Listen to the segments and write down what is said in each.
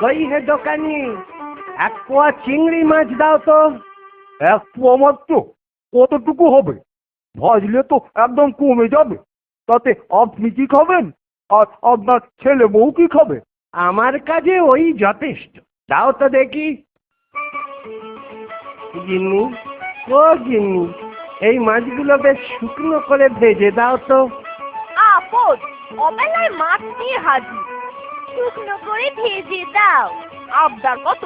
কই হে দোকানি, এক পোয়া চিংড়ি মাছ দাও তো। এক পোয়া মাত্র? কতটুকু হবে? ভাজলে তো একদম কমে যাবে। তাতে আপনি কি খাবেন, আর আপনার ছেলে বউ কি খাবে? আমার কাজে ওই যথেষ্ট। দাও তো দেখি। গিন্নি, ও গিন্নি, এই মাছগুলো বেশ শুকনো করে ভেজে দাও তো। আপদ, অবেলায় মাছ নিয়ে হাজির। শুকনো করে ভেজে দাও। আবদার কত?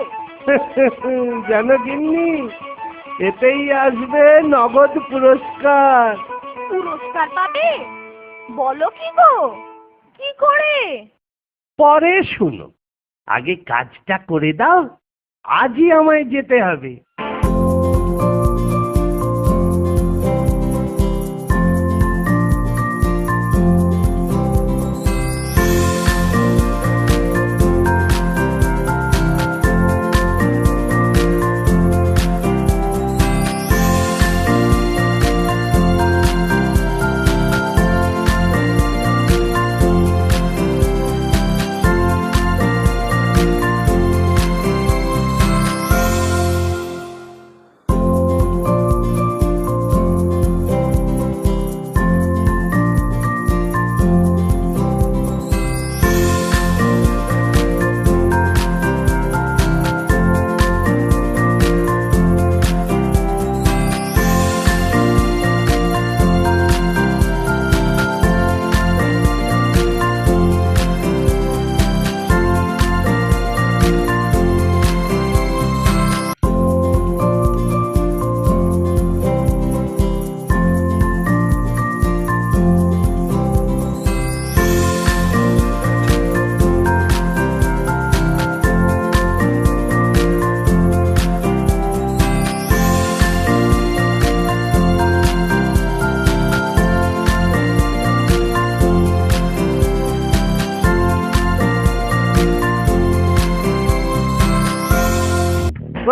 জানো গিন্নি, এতেই আসবে নগদ পুরস্কার। পুরস্কার পাবে? বলো কি গো, কি করে? পরে শুনো, আগে কাজটা করে দাও। আজই আমায় যেতে হবে।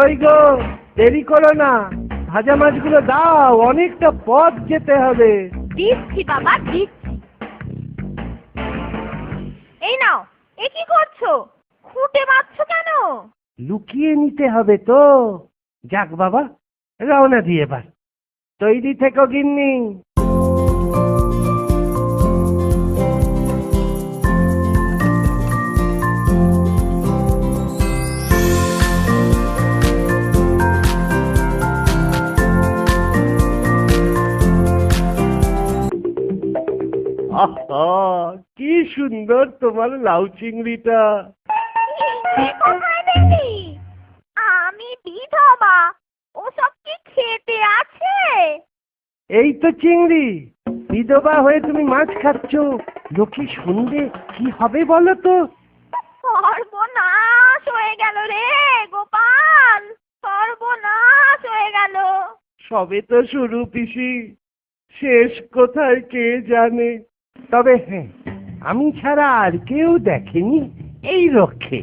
কই গো, দেরি করো না, ভাজা মাছগুলো দাও, অনেকটা পথ যেতে হবে। দিচ্ছি বাবা, দিচ্ছি। এই নাও। এ কি করছো? খুঁটে মারছো কেন? লুকিয়ে নিতে হবে তো। যাক বাবা, রওনা দিয়ে এবার। তৈরি থেকো গিন্নি। আহা, কি সুন্দর তোমার লাউ চিংড়িটা। কোথায় দেখি? আমি বিধবা, ওসব কি খেতে আছে? এই তো চিংড়ি। বিধবা হয়ে তুমি মাছ খাচ্ছ, লোকে শুনলে কি হবে বলো তো? সর্বনাশ হয়ে গেল রে গোপাল, সর্বনাশ হয়ে গেল। সবে তো শুরু পিসি, শেষ কোথায় কে জানে। তবে হ্যাঁ, আমি ছাড়া আর কেউ দেখেনি এই রক্ষে।